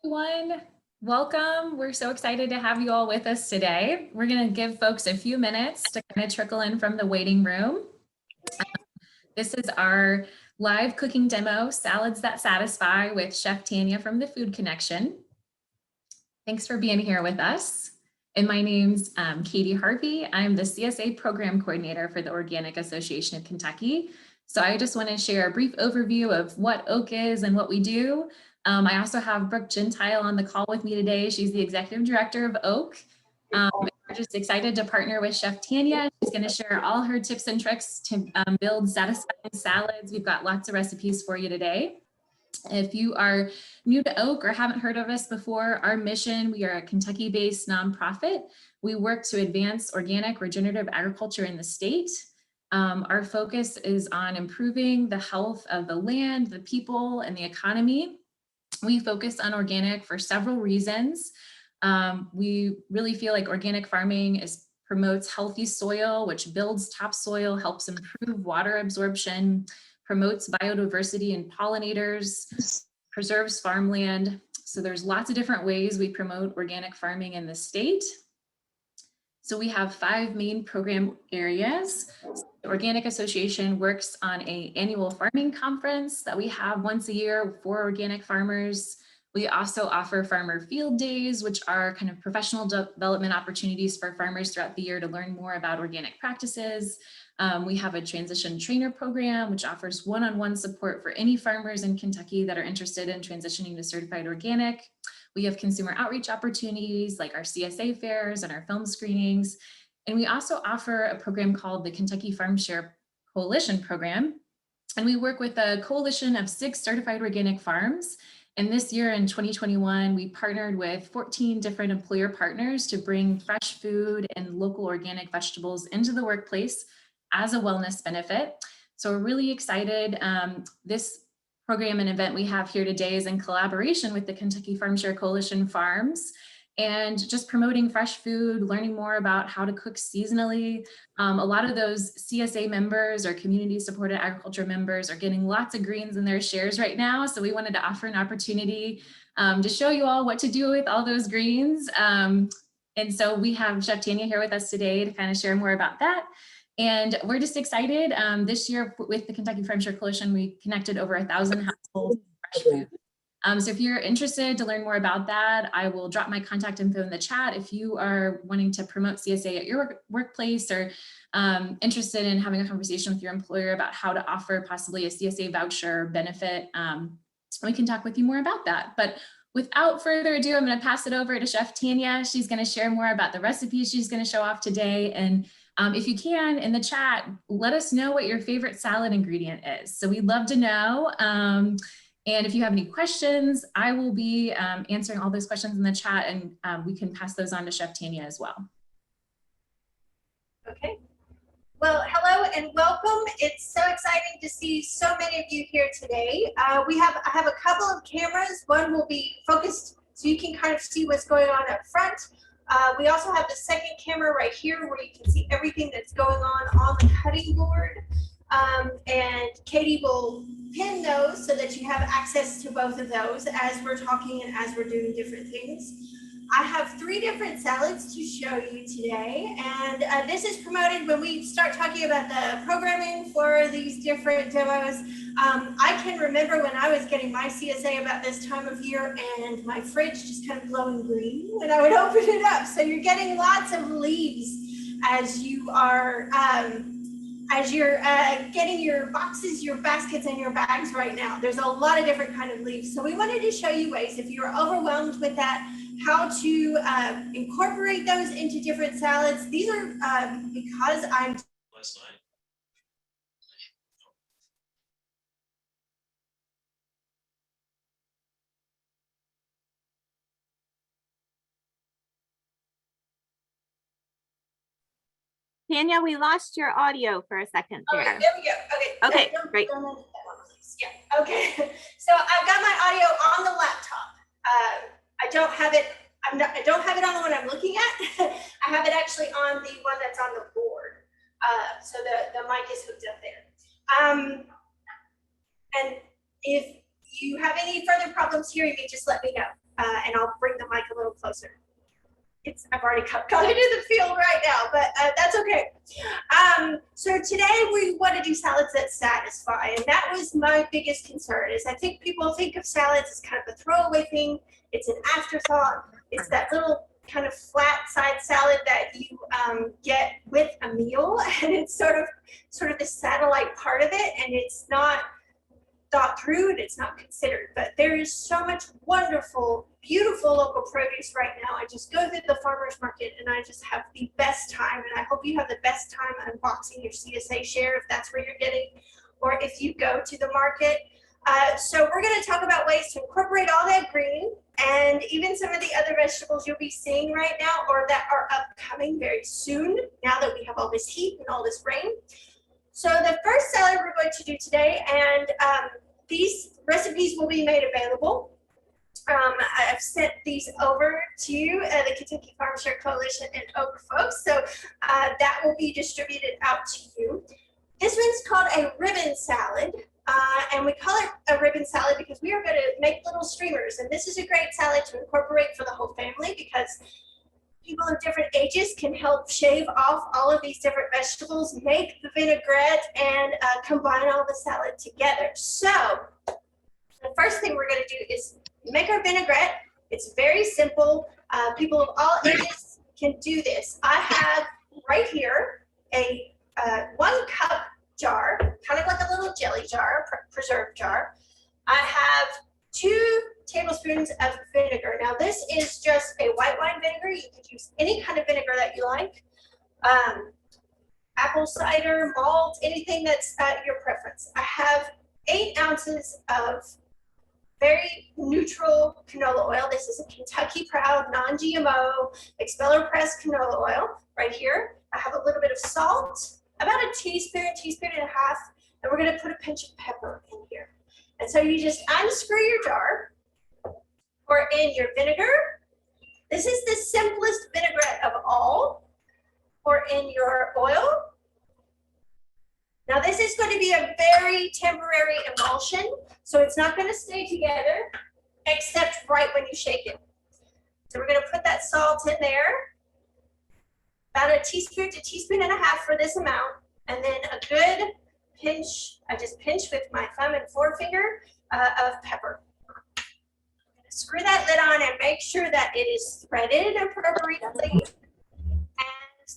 Everyone. Welcome. We're so excited to have you all with us today. We're going to give folks a few minutes to kind of trickle in from the waiting room. This is our live cooking demo, Salads That Satisfy, with Chef Tanya from the Food Connection. Thanks for being here with us. And my name's Katie Harvey. I'm the CSA program coordinator for the Organic Association of Kentucky. So I just want to share a brief overview of what OAK is and what we do. I also have Brooke Gentile on the call with me today. She's the executive director of OAK. We're just excited to partner with Chef Tanya. She's going to share all her tips and tricks to build satisfying salads. We've got lots of recipes for you today. If you are new to OAK or haven't heard of us before, our mission, we are a Kentucky-based nonprofit. We work to advance organic regenerative agriculture in the state. Our focus is on improving the health of the land, the people, and the economy. We focus on organic for several reasons. We really feel like organic farming promotes healthy soil, which builds topsoil, helps improve water absorption, promotes biodiversity and pollinators, preserves farmland. So there's lots of different ways we promote organic farming in the state. So we have 5 main program areas. The Organic Association works on an annual farming conference that we have once a year for organic farmers. We also offer farmer field days, which are kind of professional development opportunities for farmers throughout the year to learn more about organic practices. We have a transition trainer program, which offers one-on-one support for any farmers in Kentucky that are interested in transitioning to certified organic. We have consumer outreach opportunities like our CSA fairs and our film screenings. And we also offer a program called the Kentucky Farm Share Coalition Program. And we work with a coalition of 6 certified organic farms. And this year in 2021, we partnered with 14 different employer partners to bring fresh food and local organic vegetables into the workplace as a wellness benefit. So we're really excited. This program and event we have here today is in collaboration with the Kentucky Farm Share Coalition Farms, and just promoting fresh food, learning more about how to cook seasonally. A lot of those CSA members or community supported agriculture members are getting lots of greens in their shares right now. So we wanted to offer an opportunity to show you all what to do with all those greens. And so we have Chef Tanya here with us today to kind of share more about that. And we're just excited. This year with the Kentucky Farm Share Coalition, we connected over 1,000 households with fresh food. So if you're interested to learn more about that, I will drop my contact info in the chat. If you are wanting to promote CSA at your workplace or interested in having a conversation with your employer about how to offer possibly a CSA voucher benefit, we can talk with you more about that. But without further ado, I'm going to pass it over to Chef Tanya. She's going to share more about the recipes she's going to show off today. And if you can, in the chat, let us know what your favorite salad ingredient is. So we'd love to know. And if you have any questions, I will be answering all those questions in the chat, and we can pass those on to Chef Tanya as well. Okay. Well, hello and welcome. It's so exciting to see so many of you here today. I have a couple of cameras. One will be focused so you can kind of see what's going on up front. We also have the second camera right here where you can see everything that's going on the cutting board. And Katie will pin those so that you have access to both of those as we're talking and as we're doing different things. I have 3 different salads to show you today, and this is promoted when we start talking about the programming for these different demos. I can remember when I was getting my CSA about this time of year and my fridge just kind of glowing green when I would open it up. So you're getting lots of leaves as you are getting your boxes, your baskets, and your bags right now. There's a lot of different kind of leaves. So we wanted to show you ways, if you're overwhelmed with that, how to incorporate those into different salads. These are because I'm last night. Tanya, we lost your audio for a second there. Okay, there we go. Okay. Okay, great. Yeah. Okay. So I've got my audio on the laptop. I don't have it. I don't have it on the one I'm looking at. I have it actually on the one that's on the board. So the mic is hooked up there. And if you have any further problems hearing me, just let me know. and I'll bring the mic a little closer. I've already got into the field right now, but that's okay. So today we want to do salads that satisfy, and that was my biggest concern. Is I think people think of salads as kind of a throwaway thing. It's an afterthought. It's that little kind of flat side salad that you get with a meal, and it's sort of the satellite part of it, and it's not thought through and it's not considered. But there is so much wonderful, beautiful local produce right now. I just go through the farmers market and I just have the best time, and I hope you have the best time unboxing your CSA share if that's where you're getting, or if you go to the market. So we're going to talk about ways to incorporate all that green and even some of the other vegetables you'll be seeing right now or that are upcoming very soon now that we have all this heat and all this rain. So the first salad we're going to do today, and these recipes will be made available. I've sent these over to the Kentucky Farm Share Coalition and Oak folks, so that will be distributed out to you. This one's called a ribbon salad, and we call it a ribbon salad because we are going to make little streamers, and this is a great salad to incorporate for the whole family because people of different ages can help shave off all of these different vegetables, make the vinaigrette, and combine all the salad together. So the first thing we're going to do is make our vinaigrette. It's very simple. People of all ages can do this. I have right here a 1 cup jar, kind of like a little jelly jar, preserve jar. I have 2 tablespoons of vinegar. Now this is just a white wine vinegar. You could use any kind of vinegar that you like. Apple cider, malt, anything that's at your preference. I have 8 ounces of very neutral canola oil. This is a Kentucky Proud non-GMO expeller pressed canola oil right here. I have a little bit of salt, about a teaspoon and a half, and we're going to put a pinch of pepper in here. And so you just unscrew your jar, pour in your vinegar. This is the simplest vinaigrette of all. Pour in your oil. Now this is going to be a very temporary emulsion, so it's not going to stay together except right when you shake it. So we're going to put that salt in there, about a teaspoon to teaspoon and a half for this amount, and then a good pinch, I just pinch with my thumb and forefinger of pepper. Screw that lid on and make sure that it is threaded appropriately and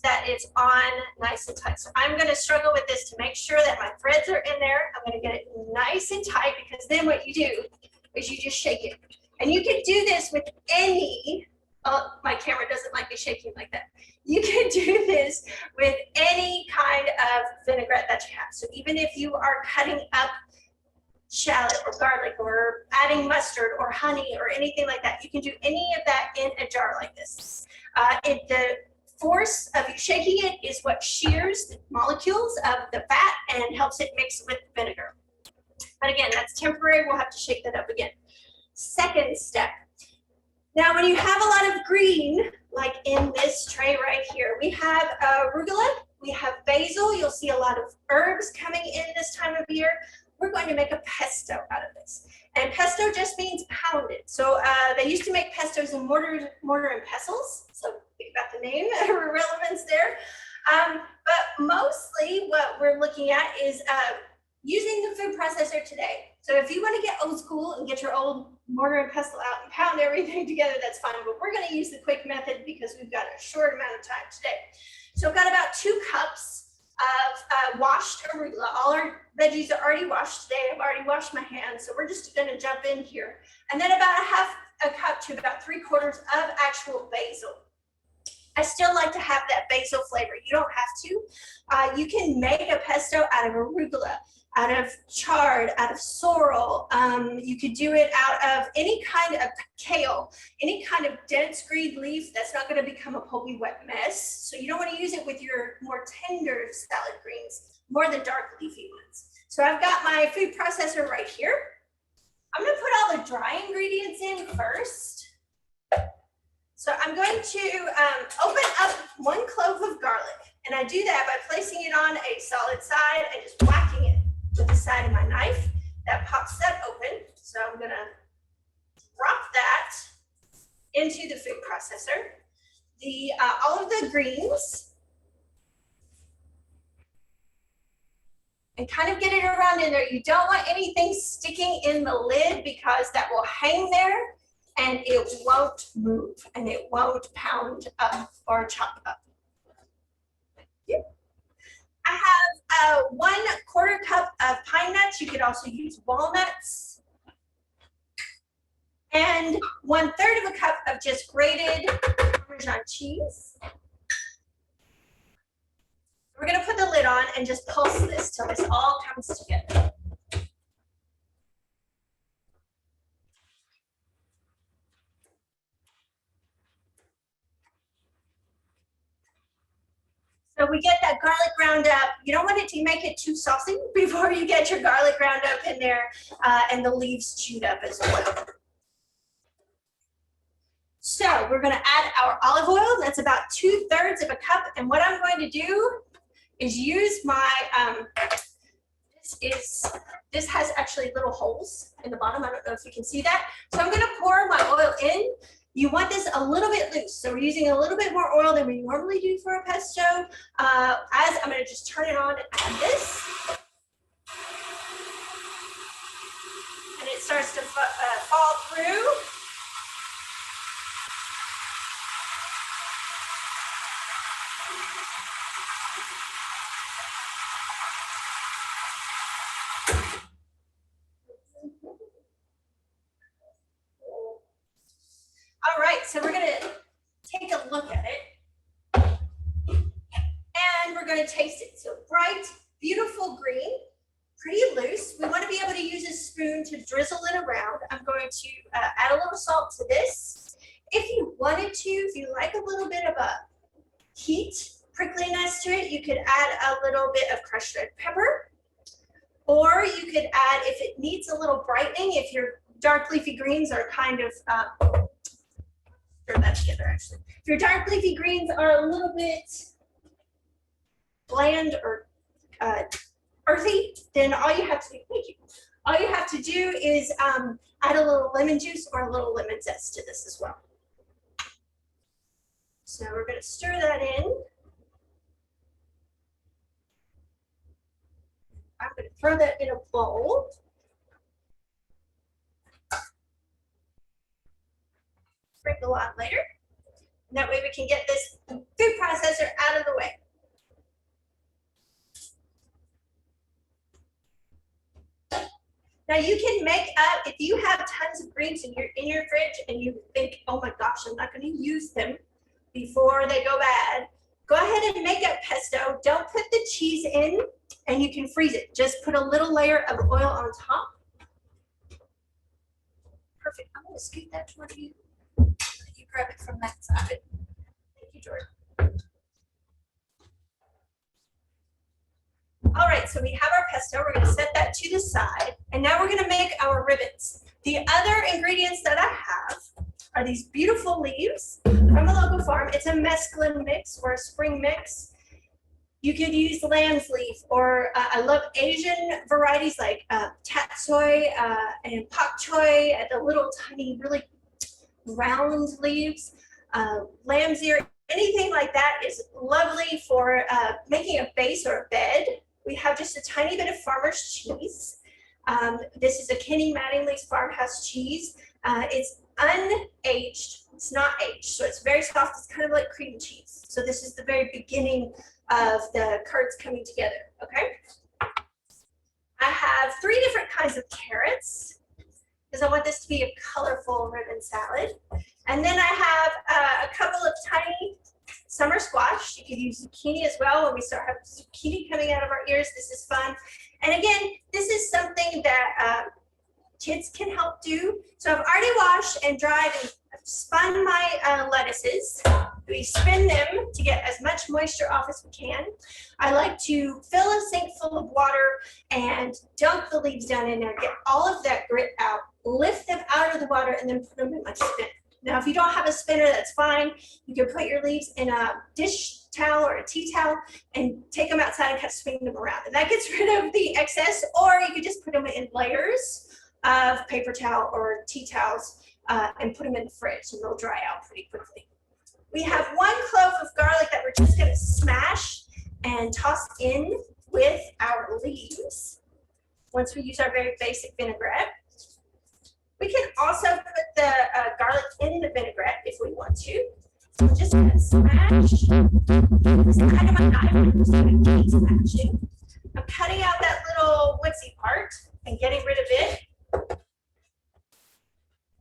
that it's on nice and tight. So I'm going to struggle with this to make sure that my threads are in there. I'm going to get it nice and tight because then what you do is you just shake it. And you can do this with any, oh, my camera doesn't like me shaking like that. You can do this with any kind of vinaigrette that you have. So even if you are cutting up shallot or garlic or adding mustard or honey or anything like that, you can do any of that in a jar like this. The force of you shaking it is what shears the molecules of the fat and helps it mix with vinegar. But again, that's temporary. We'll have to shake that up again. Second step. Now, when you have a lot of green, like in this tray right here, we have arugula, we have basil. You'll see a lot of herbs coming in this time of year. We're going to make a pesto out of this. And pesto just means pounded. So they used to make pestos in mortar and pestles. So think about the name, relevance there. But mostly what we're looking at is using the food processor today. So if you want to get old school and get your old mortar and pestle out and pound everything together, that's fine. But we're going to use the quick method because we've got a short amount of time today. So I've got about 2 cups of washed arugula. All our veggies are already washed today. I've already washed my hands. So we're just going to jump in here. And then about a cup to about 3/4 of actual basil. I still like to have that basil flavor. You don't have to. You can make a pesto out of arugula, out of chard, out of sorrel. You could do it out of any kind of kale, any kind of dense green leaf that's not going to become a pulpy wet mess. So you don't want to use it with your more tender salad greens, more than dark leafy ones. So I've got my food processor right here. I'm going to put all the dry ingredients in first. So I'm going to open up 1 clove of garlic. And I do that by placing it on a solid side and just whacking it with the side of my knife. That pops that open. So I'm gonna drop that into the food processor. All of the greens. And kind of get it around in there. You don't want anything sticking in the lid because that will hang there and it won't move and it won't pound up or chop up. I have 1/4 cup of pine nuts. You could also use walnuts. And 1/3 of a cup of just grated Parmesan cheese. We're gonna put the lid on and just pulse this till this all comes together. So we get that garlic ground up. You don't want it to make it too saucy before you get your garlic ground up in there and the leaves chewed up as well. So we're gonna add our olive oil. That's about 2/3 of a cup. And what I'm going to do is use my, this has actually little holes in the bottom. I don't know if you can see that. So I'm gonna pour my oil in. You want this a little bit loose. So we're using a little bit more oil than we normally do for a pesto. As I'm gonna just turn it on and add this. And it starts to fall through. All right, so we're gonna take a look at it and we're gonna taste it. So bright, beautiful green, pretty loose. We wanna be able to use a spoon to drizzle it around. I'm going to add a little salt to this. If you wanted to, if you like a little bit of a heat, prickliness to it, you could add a little bit of crushed red pepper. Or you could add, if it needs a little brightening, if your dark leafy greens are kind of, stir that together actually. If your dark leafy greens are a little bit bland or earthy, then all you have to do, thank you. All you have to do is add a little lemon juice or a little lemon zest to this as well. So we're gonna stir that in. I'm gonna throw that in a bowl. Sprinkle on later. And that way we can get this food processor out of the way. Now you can make up, if you have tons of greens in your fridge and you think, oh my gosh, I'm not gonna use them before they go bad, go ahead and make up pesto. Don't put the cheese in and you can freeze it. Just put a little layer of oil on top. Perfect, I'm gonna scoot that toward you. You grab it from that side. Thank you, Jordan. All right, so we have our pesto. We're going to set that to the side. And now we're going to make our ribbons. The other ingredients that I have are these beautiful leaves from a local farm. It's a mesclun mix or a spring mix. You could use lamb's leaf, or I love Asian varieties like tatsoi and pak choi, the little tiny, really round leaves. Lamb's ear, anything like that is lovely for making a base or a bed. We have just a tiny bit of farmer's cheese. This is a Kenny Mattingly's farmhouse cheese. It's unaged, it's not aged, so it's very soft. It's kind of like cream cheese. So this is the very beginning of the curds coming together, okay? I have 3 different kinds of carrots because I want this to be a colorful ribbon salad. And then I have a couple of tiny summer squash. You could use zucchini as well. When we start having zucchini coming out of our ears, this is fun. And again, this is something that kids can help do. So I've already washed and dried and spun my lettuces. We spin them to get as much moisture off as we can. I like to fill a sink full of water and dunk the leaves down in there, get all of that grit out, lift them out of the water, and then put them in my spinner. Now, if you don't have a spinner, that's fine. You can put your leaves in a dish towel or a tea towel and take them outside and kind of swing them around. And that gets rid of the excess, or you could just put them in layers of paper towel or tea towels and put them in the fridge, and they'll dry out pretty quickly. We have 1 clove of garlic that we're just gonna smash and toss in with our leaves once we use our very basic vinaigrette. We can also put the garlic in the vinaigrette if we want to. So we're just gonna smash. This is kind of my knife, I'm just gonna keep smashing. I'm cutting out that little woodsy part and getting rid of it.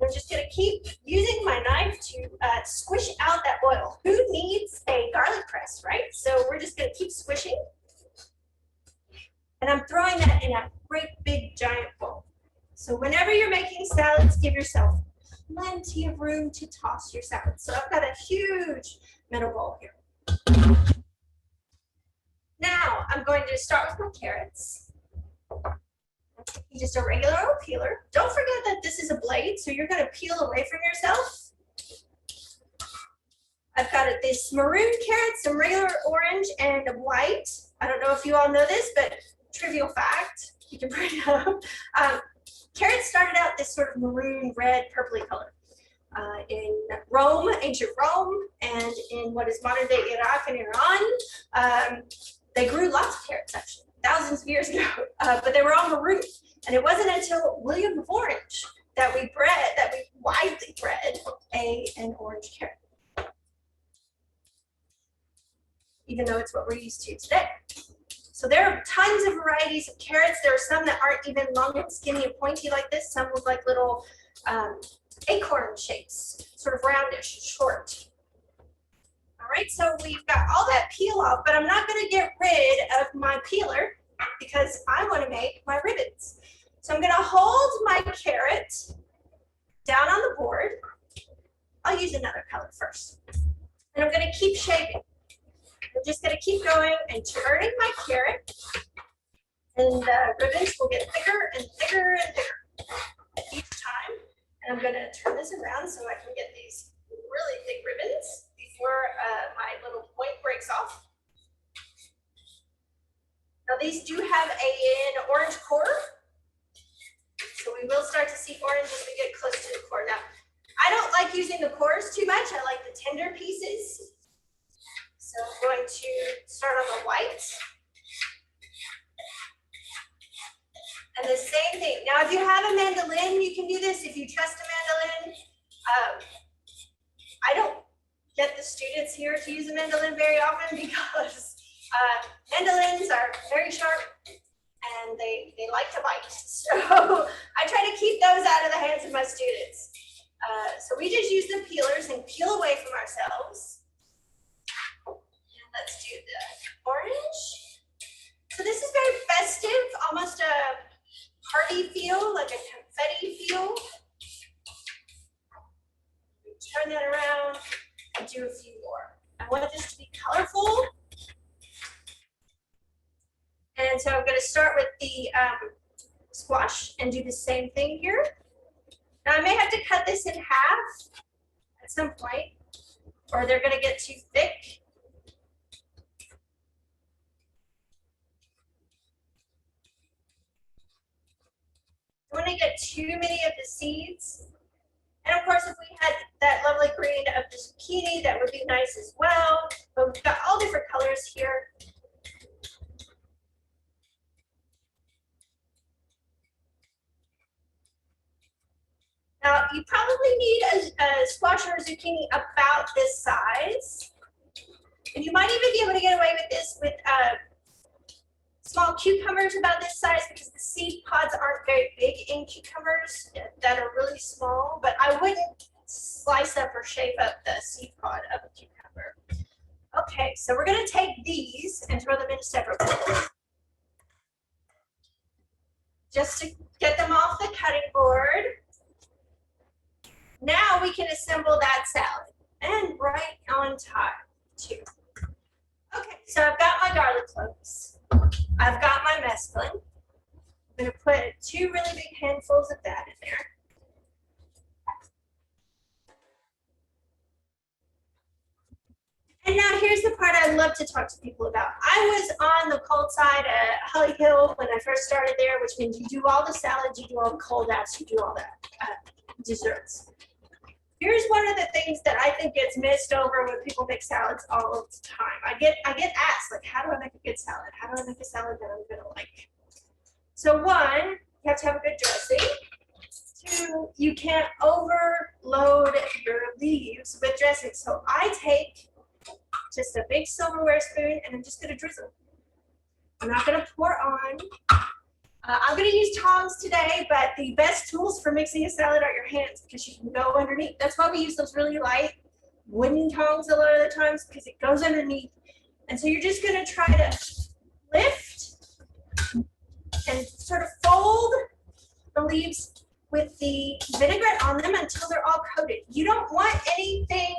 I'm just gonna keep using my knife to squish out that oil. Who needs a garlic press, right? So we're just gonna keep squishing. And I'm throwing that in a great big giant bowl. So whenever you're making salads, give yourself plenty of room to toss your salad. So I've got a huge metal bowl here. Now I'm going to start with my carrots. Just a regular old peeler. Don't forget that this is a blade, so you're going to peel away from yourself. I've got this maroon carrot, some regular orange, and a white. I don't know if you all know this, but trivial fact, you can bring it up. Carrots started out this sort of maroon, red, purpley color. In Rome, ancient Rome, and in what is modern day Iraq and Iran, they grew lots of carrots actually, thousands of years ago, but they were all maroon. And it wasn't until William of Orange that we widely bred an orange carrot, even though it's what we're used to today. So there are tons of varieties of carrots. There are some that aren't even long and skinny and pointy like this. Some look like little acorn shapes, sort of roundish, short. All right, so we've got all that peel off, but I'm not gonna get rid of my peeler because I wanna make my ribbons. So I'm gonna hold my carrot down on the board. I'll use another color first. And I'm gonna keep shaping. I'm just gonna keep going and turning my carrot, and the ribbons will get bigger and bigger and bigger each time. And I'm gonna turn this around so I can get these really big ribbons before my little point breaks off. Now these do have an orange core, so we will start to see orange as we get close to the core. Now, I don't like using the cores too much. I like the tender pieces. So I'm going to start on the white. And the same thing. Now, if you have a mandolin, you can do this. If you trust a mandolin, I don't get the students here to use a mandolin very often because mandolins are very sharp and they like to bite. So I try to keep those out of the hands of my students. So we just use the peelers and peel away from ourselves. Let's do the orange. So this is very festive, almost a party feel, like a confetti feel. Turn that around and do a few more. I want this to be colorful. And so I'm going to start with the squash and do the same thing here. Now I may have to cut this in half at some point, or they're going to get too thick. I want to get too many of the seeds. And of course, if we had that lovely green of the zucchini, that would be nice as well. But we've got all different colors here. Now, you probably need a squash or a zucchini about this size. And you might even be able to get away with this with small cucumbers about this size because the seed pods aren't very big in cucumbers that are really small, but I wouldn't slice up or shape up the seed pod of a cucumber. Okay, so we're gonna take these and throw them into separate bowls. Just to get them off the cutting board. Now we can assemble that salad and right on time too. Okay, so I've got my garlic cloves. I've got my mesclun. I'm going to put 2 really big handfuls of that in there. And now here's the part I love to talk to people about. I was on the cold side at Holly Hill when I first started there, which means you do all the salads, you do all the cold apps, you do all that desserts. Here's one of the things that I think gets missed over when people make salads all the time. I get asked, like, how do I make a good salad? How do I make a salad that I'm gonna like? So one, you have to have a good dressing. Two, you can't overload your leaves with dressing. So I take just a big silverware spoon and I'm just gonna drizzle. I'm not gonna pour on. I'm gonna use tongs today, but the best tools for mixing a salad are your hands because you can go underneath. That's why we use those really light wooden tongs a lot of the times because it goes underneath. And so you're just gonna try to lift and sort of fold the leaves with the vinaigrette on them until they're all coated. You don't want anything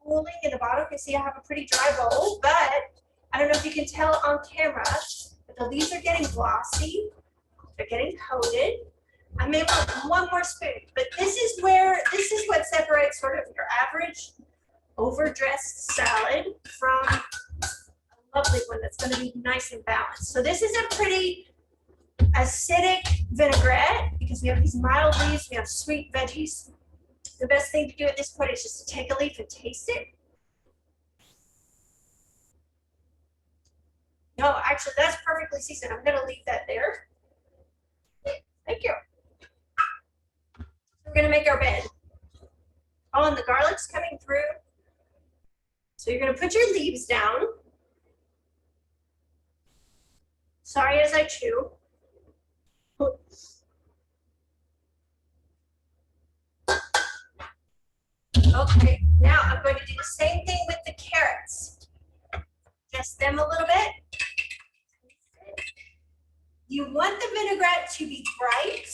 pooling in the bottom. You see I have a pretty dry bowl, but I don't know if you can tell on camera, but the leaves are getting glossy. They're getting coated. I may want one more spoon, but this is what separates sort of your average overdressed salad from a lovely one that's going to be nice and balanced. So this is a pretty acidic vinaigrette because we have these mild leaves, we have sweet veggies. The best thing to do at this point is just to take a leaf and taste it. No, actually, that's perfectly seasoned. I'm going to leave that there. Thank you. We're going to make our bed. Oh, and the garlic's coming through. So you're going to put your leaves down. Sorry as I chew. Okay, now I'm going to do the same thing with the carrots. Adjust them a little bit. You want the vinaigrette to be bright,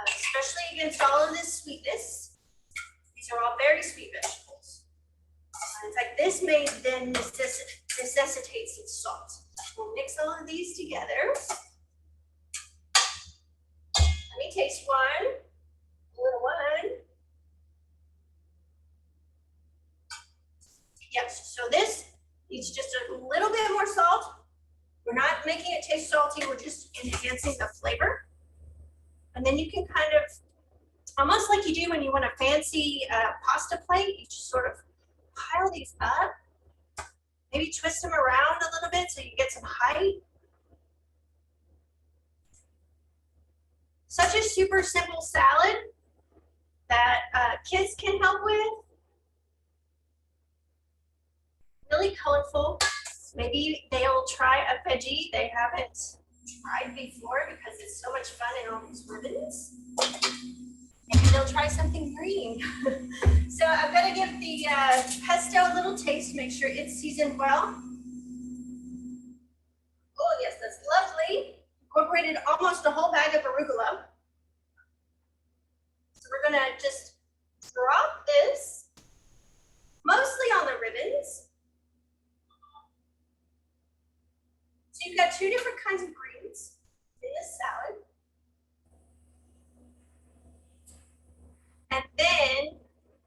especially against all of this sweetness. These are all very sweet vegetables. In fact, this may then necessitate some salt. We'll mix all of these together. Let me taste one, a little one. Yes, so this needs just a little bit more salt. We're not making it taste salty, we're just enhancing the flavor. And then you can kind of, almost like you do when you want a fancy pasta plate, you just sort of pile these up. Maybe twist them around a little bit so you get some height. Such a super simple salad that kids can help with. Really colorful. Maybe they'll try a veggie they haven't tried before because it's so much fun in all these ribbons. Maybe they'll try something green. So I'm going to give the pesto a little taste, make sure it's seasoned well. Oh yes, that's lovely. Incorporated almost a whole bag of arugula. So we're going to just drop this mostly on the ribbons. So you've got two different kinds of greens in this salad. And then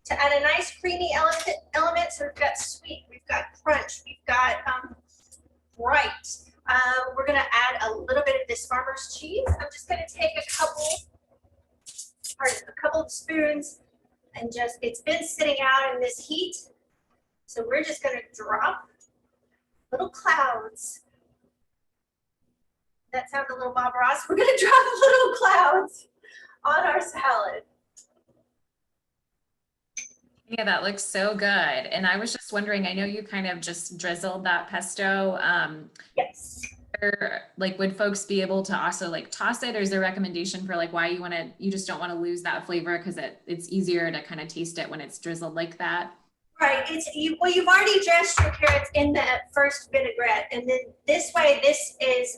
to add a nice creamy element, so we've got sweet, we've got crunch, we've got bright. We're gonna add a little bit of this farmer's cheese. I'm just gonna take a couple of spoons and just, it's been sitting out in this heat. So we're just gonna drop little clouds. That sounds a little Bob Ross. We're gonna drop little clouds on our salad. Yeah, that looks so good. And I was just wondering, I know you kind of just drizzled that pesto. Yes. Like, would folks be able to also like toss it, or is there a recommendation for like why you just don't want to lose that flavor because it's easier to kind of taste it when it's drizzled like that? Right. Well, you've already dressed your carrots in the first vinaigrette, and then this way, this is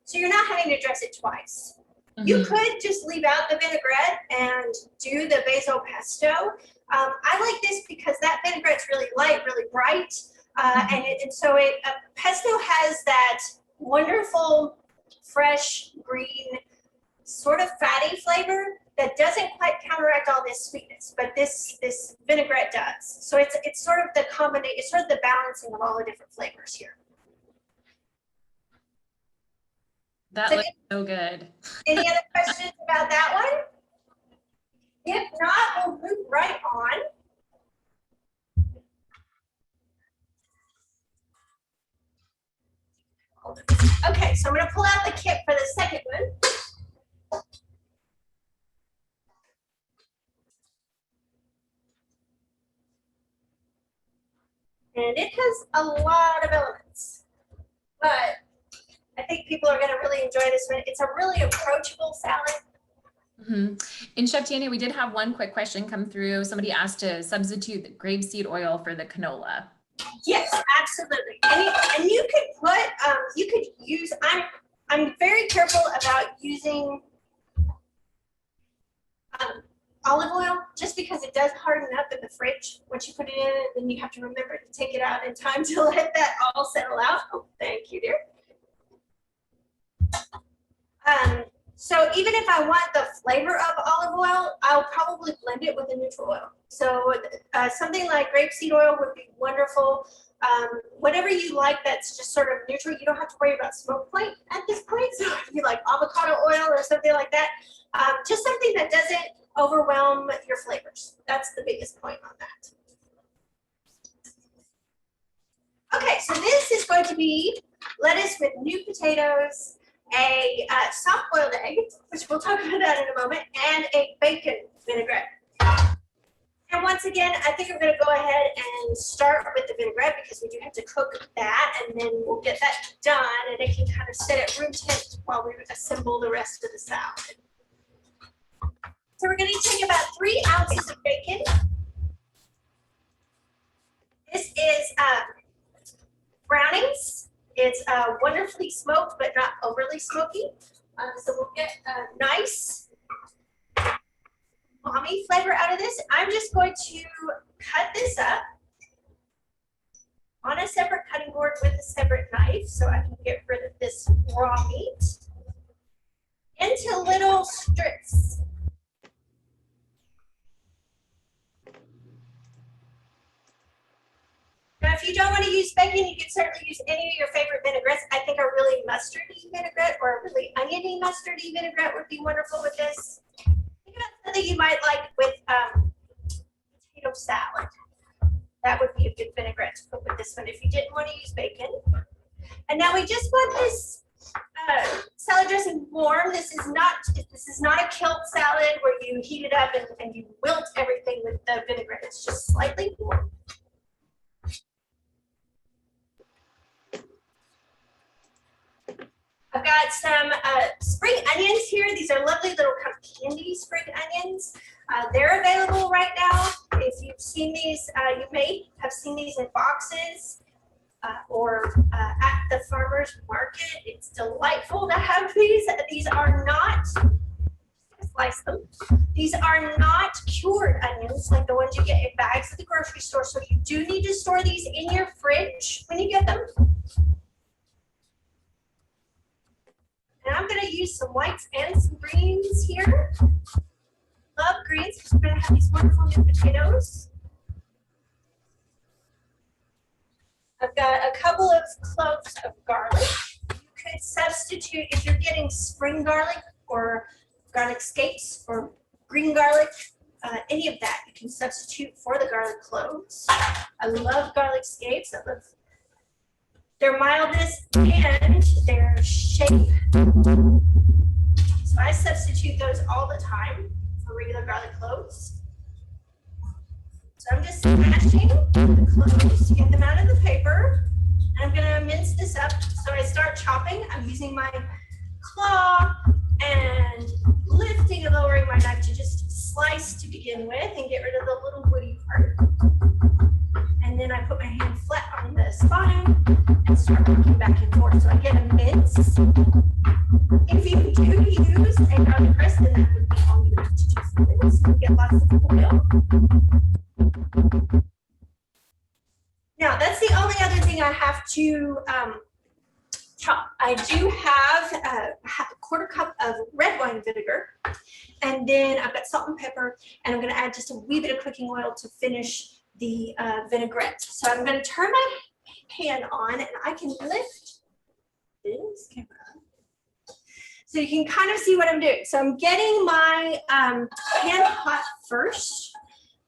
so you're not having to dress it twice. Mm-hmm. You could just leave out the vinaigrette and do the basil pesto. I like this because that vinaigrette's really light, really bright, and so pesto has that wonderful, fresh, green, sort of fatty flavor that doesn't quite counteract all this sweetness, but this vinaigrette does. So it's sort of the combination, it's sort of the balancing of all the different flavors here. That looks so good. Any other questions about that one? If not, we'll move right on. Okay, so I'm going to pull out the kit for the second one. And it has a lot of elements, but I think people are going to really enjoy this one. It's a really approachable salad. In Chef Tanya, we did have one quick question come through. Somebody asked to substitute the grapeseed oil for the canola. Yes, absolutely. And you could put, you could use, I'm very careful about using olive oil just because it does harden up in the fridge once you put it in, and then you have to remember to take it out in time to let that all settle out. Oh, thank you, dear. So even if I want the flavor of olive oil, I'll probably blend it with a neutral oil. So something like grapeseed oil would be wonderful. Whatever you like that's just sort of neutral, you don't have to worry about smoke point at this point. So if you like avocado oil or something like that, just something that doesn't overwhelm your flavors. That's the biggest point on that. Okay, so this is going to be lettuce with new potatoes, a soft boiled egg, which we'll talk about that in a moment, and a bacon vinaigrette. And once again, I think I'm going to go ahead and start with the vinaigrette because we do have to cook that, and then we'll get that done, and it can kind of sit at room temp while we assemble the rest of the salad. So we're going to take about 3 ounces of bacon. This is brownings. It's wonderfully smoked, but not overly smoky. So we'll get a nice umami flavor out of this. I'm just going to cut this up on a separate cutting board with a separate knife so I can get rid of this raw meat into little strips. Now, if you don't want to use bacon, you can certainly use any of your favorite vinaigrettes. I think a really mustardy vinaigrette or a really oniony mustardy vinaigrette would be wonderful with this. Think about something you might like with potato salad. That would be a good vinaigrette to put with this one if you didn't want to use bacon. And now we just want this salad dressing warm. This is not a kilt salad where you heat it up and you wilt everything with the vinaigrette. It's just slightly warm. I've got some spring onions here. These are lovely little kind of candy spring onions. They're available right now. If you've seen these, you may have seen these in boxes or at the farmer's market. It's delightful to have these. These are not, slice them. These are not cured onions like the ones you get in bags at the grocery store. So you do need to store these in your fridge when you get them. And I'm going to use some whites and some greens here. Love greens because we're going to have these wonderful new potatoes. I've got a couple of cloves of garlic. You could substitute, if you're getting spring garlic or garlic scapes or green garlic, any of that you can substitute for the garlic cloves. I love garlic scapes. I love their mildness and their shape. So I substitute those all the time for regular garlic cloves. So I'm just smashing the cloves to get them out of the paper. And I'm going to mince this up. So I start chopping. I'm using my claw and lifting and lowering my knife to just slice to begin with and get rid of the little woody part. And then I put my hand flat on the spine and start working back and forth. So I get a mince. If you do use a garlic press, then that would be all you have to do for this. You get lots of oil. Now, that's the only other thing I have to chop. I do have a quarter cup of red wine vinegar, and then I've got salt and pepper, and I'm going to add just a wee bit of cooking oil to finish the vinaigrette. So I'm going to turn my pan on, and I can lift this camera So you can kind of see what I'm doing. So I'm getting my pan hot first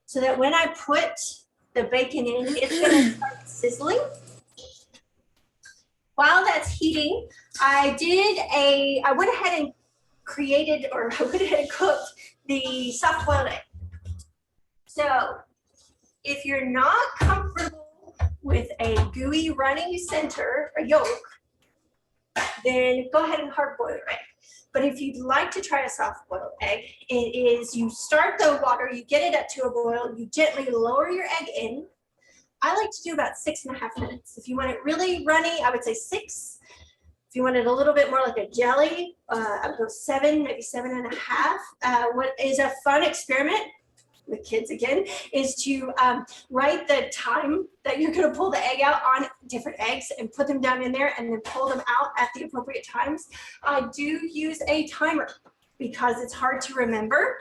so that when I put the bacon in, it's gonna start sizzling. While that's heating, I went ahead and created, or I went ahead and cooked the soft boiled egg. So if you're not comfortable with a gooey running center, a yolk, then go ahead and hard boil your egg. But if you'd like to try a soft boiled egg, it is you start the water, you get it up to a boil, you gently lower your egg in. I like to do about 6.5 minutes. If you want it really runny, I would say 6. If you want it a little bit more like a jelly, I would go 7, maybe 7.5. What is a fun experiment with kids again is to write the time that you're going to pull the egg out on different eggs and put them down in there and then pull them out at the appropriate times. I do use a timer because it's hard to remember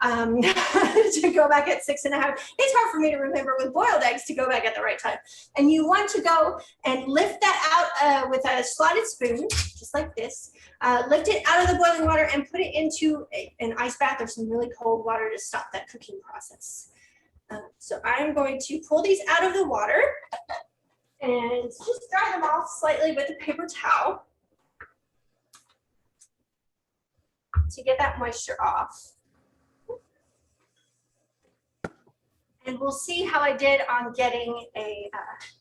to go back at 6.5. It's hard for me to remember with boiled eggs to go back at the right time. And you want to go and lift that out with a slotted spoon, just like this. Lift it out of the boiling water and put it into an ice bath or some really cold water to stop that cooking process. So I'm going to pull these out of the water and just dry them off slightly with a paper towel to get that moisture off. And we'll see how I did on getting a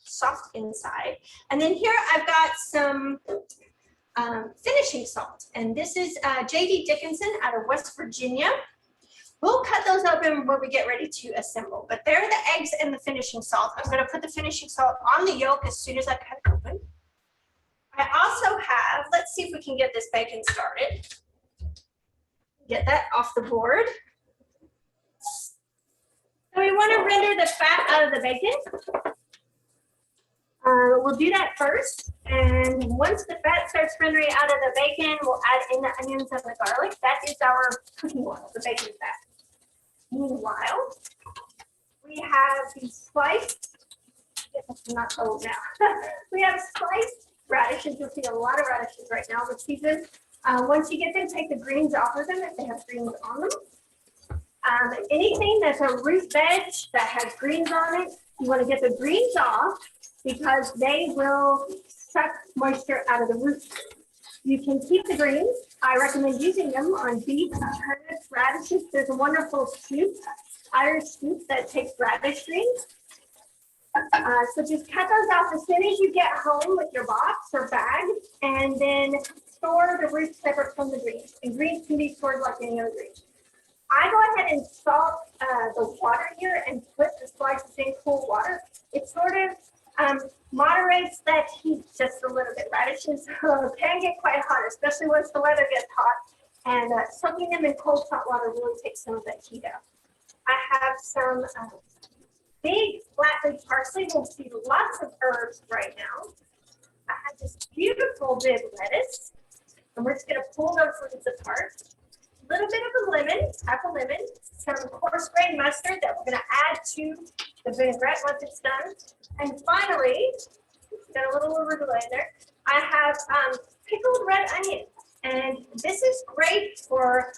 soft inside. And then here I've got some finishing salt. And this is J.D. Dickinson out of West Virginia. We'll cut those open when we get ready to assemble. But there are the eggs and the finishing salt. I'm going to put the finishing salt on the yolk as soon as I cut it open. I also have, let's see if we can get this bacon started. Get that off the board. So we want to render the fat out of the bacon. We'll do that first. And once the fat starts rendering out of the bacon, we'll add in the onions and the garlic. That is our cooking oil, the bacon fat. Meanwhile, we have these sliced, not old now. We have sliced radishes. You'll see a lot of radishes right now with season. Once you get them, take the greens off of them if they have greens on them. Anything that's a root veg that has greens on it, you want to get the greens off because they will suck moisture out of the roots. You can keep the greens. I recommend using them on beets, turnips, radishes. There's a wonderful soup, Irish soup that takes radish greens. So just cut those off as soon as you get home with your box or bag, and then store the roots separate from the greens. And greens can be stored like any other greens. I go ahead and salt the water here and put the slices in cool water. It sort of moderates that heat just a little bit. Radishes can get quite hot, especially once the weather gets hot. And soaking them in cold hot water really takes some of that heat out. I have some big flat leaf parsley. We'll see lots of herbs right now. I have this beautiful Bibb lettuce. And we're just going to pull those leaves apart. A little bit of a lemon, half a lemon, some coarse grained mustard that we're going to add to the vinaigrette once it's done. And finally, got a little arugula in there. I have pickled red onion. And this is great for,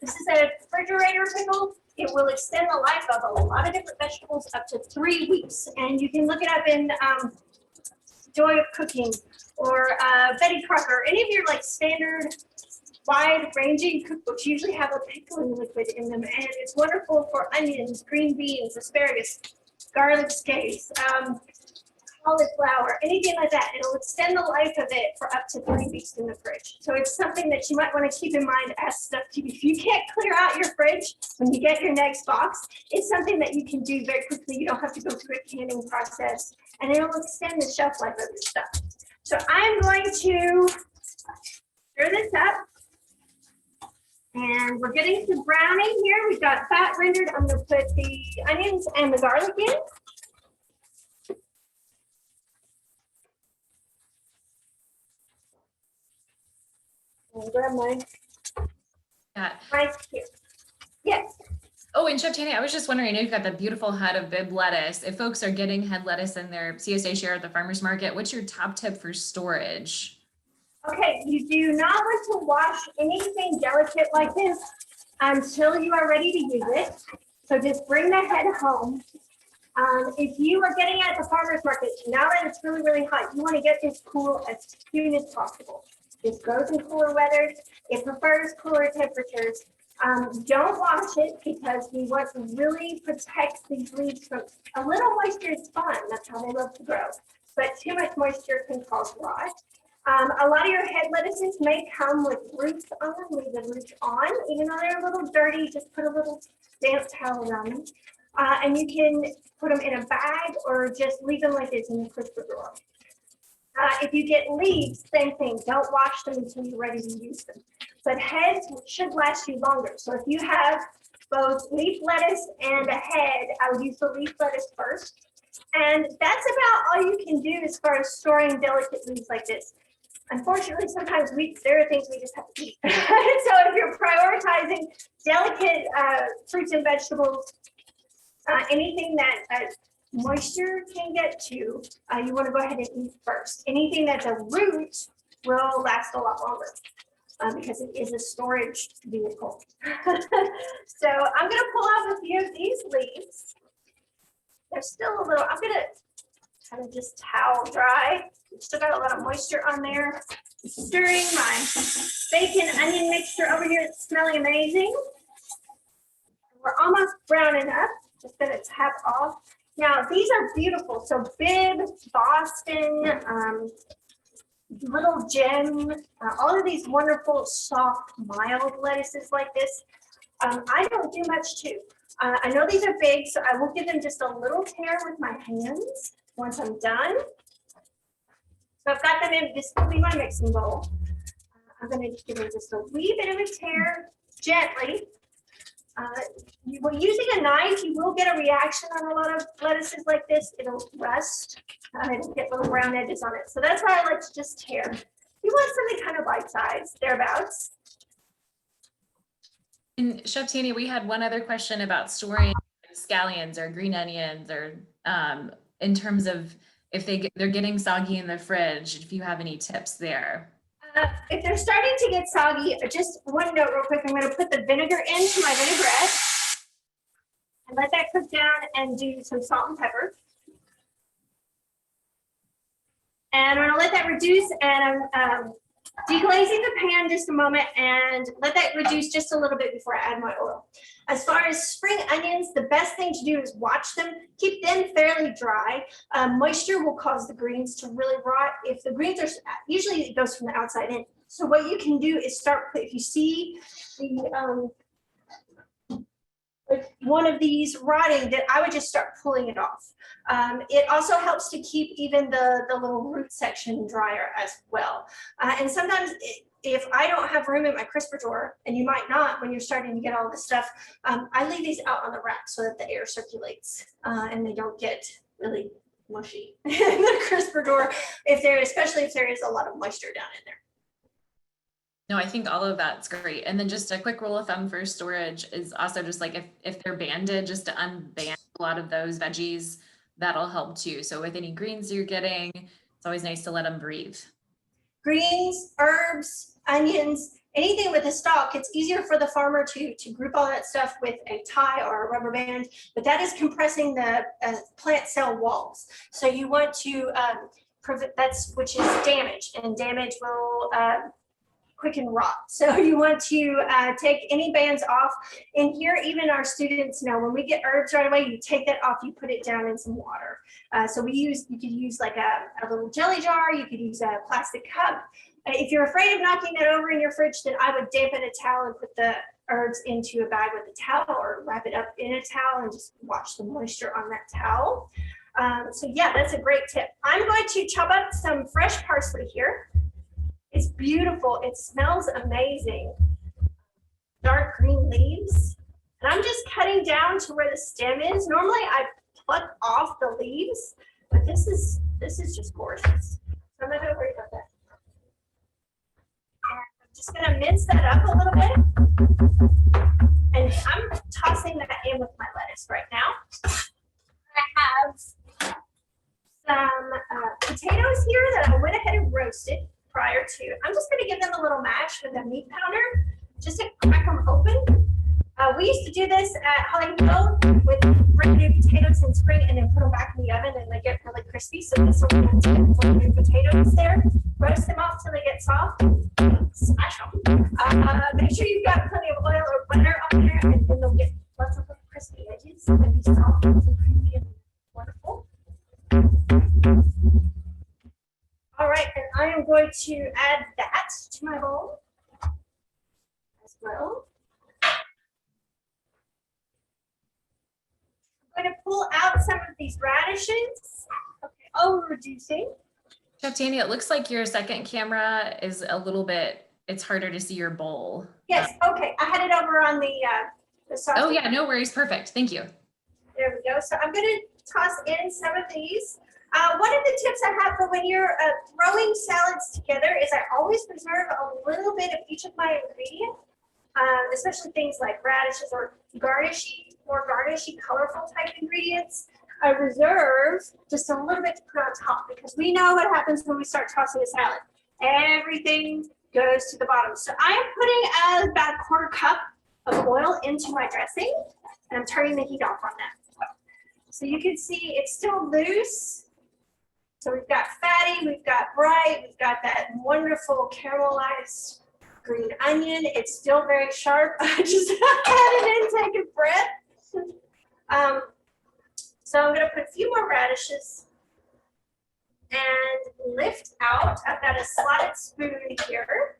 this is a refrigerator pickle. It will extend the life of a lot of different vegetables up to 3 weeks. And you can look it up in Joy of Cooking or Betty Crocker, any of your like standard wide-ranging cookbooks usually have a pickling liquid in them, and it's wonderful for onions, green beans, asparagus, garlic scapes, cauliflower, anything like that. It'll extend the life of it for up to 3 weeks in the fridge. So it's something that you might want to keep in mind as stuff to you. If you can't clear out your fridge when you get your next box, it's something that you can do very quickly. You don't have to go through a canning process, and it'll extend the shelf life of your stuff. So I'm going to stir this up. And we're getting to browning here. We've got fat rendered. I'm going to put the onions and the garlic in. And grab my here. Yes. Oh, and Chef Tanya, I was just wondering, I know you've got the beautiful head of Bibb lettuce. If folks are getting head lettuce in their CSA share at the farmer's market, what's your top tip for storage? Okay, you do not want to wash anything delicate like this until you are ready to use it. So just bring the head home. If you are getting it at the farmer's market, now that it's really, really hot, you want to get this cool as soon as possible. This grows in cooler weather. It prefers cooler temperatures. Don't wash it because we want to really protect these leaves from a little moisture is fun. That's how they love to grow. But too much moisture can cause rot. A lot of your head lettuces may come with roots on them. Leave the roots on, even though they're a little dirty. Just put a little damp towel around them. And you can put them in a bag or just leave them like this in the crisper drawer. If you get leaves, same thing. Don't wash them until you're ready to use them. But heads should last you longer. So if you have both leaf lettuce and a head, I would use the leaf lettuce first. And that's about all you can do as far as storing delicate leaves like this. Unfortunately, sometimes there are things we just have to eat. So if you're prioritizing delicate fruits and vegetables, anything that moisture can get to, you want to go ahead and eat first. Anything that's a root will last a lot longer because it is a storage vehicle. So I'm going to pull out a few of these leaves. They're still a little, I'm going to kind of just towel dry. We've still got a lot of moisture on there. I'm stirring my bacon onion mixture over here. It's smelling amazing. We're almost brown enough. Just going to tap off. Now, these are beautiful. So Bibb, Boston, Little Gem, all of these wonderful, soft, mild lettuces like this. I don't do much too. I know these are big, so I will give them just a little tear with my hands once I'm done. So I've got them in this will be my mixing bowl. I'm going to just give them just a wee bit of a tear gently. Using a knife, you will get a reaction on a lot of lettuces like this. It'll rust. It'll get little brown edges on it. So that's why I like to just tear. You want something kind of bite-sized, thereabouts. And Chef Tanya, we had one other question about storing scallions or green onions, or in terms of if they're getting soggy in the fridge, if you have any tips there. If they're starting to get soggy, just one note real quick. I'm going to put the vinegar into my vinaigrette and let that cook down and do some salt and pepper. And I'm going to let that reduce, and I'm deglazing the pan just a moment and let that reduce just a little bit before I add my oil. As far as spring onions, the best thing to do is watch them, keep them fairly dry. Moisture will cause the greens to really rot. If the greens are, usually it goes from the outside in. So what you can do is start, if you see the, one of these rotting, that I would just start pulling it off. It also helps to keep even the little root section drier as well. And sometimes if I don't have room in my crisper drawer, and you might not when you're starting to get all this stuff, I leave these out on the rack so that the air circulates and they don't get really mushy in the crisper drawer, especially if there is a lot of moisture down in there. No, I think all of that's great. And then just a quick rule of thumb for storage is also just like if they're banded, just to unband a lot of those veggies, that'll help too. So with any greens you're getting, it's always nice to let them breathe. Greens, herbs, onions, anything with a stalk, it's easier for the farmer to group all that stuff with a tie or a rubber band, but that is compressing the plant cell walls. So you want to prevent, which is damage, and damage will quicken rot. So you want to take any bands off. And here, even our students know when we get herbs right away, you take that off, you put it down in some water. So you could use like a little jelly jar, you could use a plastic cup. If you're afraid of knocking that over in your fridge, then I would dampen a towel and put the herbs into a bag with a towel, or wrap it up in a towel and just watch the moisture on that towel. So yeah, that's a great tip. I'm going to chop up some fresh parsley here. It's beautiful. It smells amazing. Dark green leaves. And I'm just cutting down to where the stem is. Normally I pluck off the leaves, but this is just gorgeous. So I'm not gonna worry about that. And I'm just gonna mince that up a little bit. And I'm tossing that in with my lettuce right now. I have some potatoes here that I went ahead and roasted. prior to. I'm just gonna give them a little mash with a meat pounder, just to crack them open. We used to do this at Hollywood with brand new potatoes in spring and then put them back in the oven and they get really crispy. So this will be brand new potatoes there. Roast them off till they get soft. Smash them. Make sure you've got plenty of oil or butter on there and then they'll get lots of crispy edges and be soft and creamy and wonderful. All right, and I am going to add that to my bowl as well. I'm going to pull out some of these radishes. Okay, reducing. Chef Tanya, it looks like your second camera is a little bit, it's harder to see your bowl. Yes, okay, I had it over on the sauce. Oh yeah, no worries, perfect, thank you. There we go. So I'm going to toss in some of these. One of the tips I have for when you're throwing salads together is I always reserve a little bit of each of my ingredients, especially things like radishes or more garnishy, colorful type ingredients. I reserve just a little bit to put on top because we know what happens when we start tossing a salad. Everything goes to the bottom. So I am putting about a quarter cup of oil into my dressing and I'm turning the heat off on that. So you can see it's still loose. So we've got fatty, we've got bright, we've got that wonderful caramelized green onion. It's still very sharp. I just had an intake of breath. So I'm gonna put a few more radishes and lift out. I've got a slotted spoon here.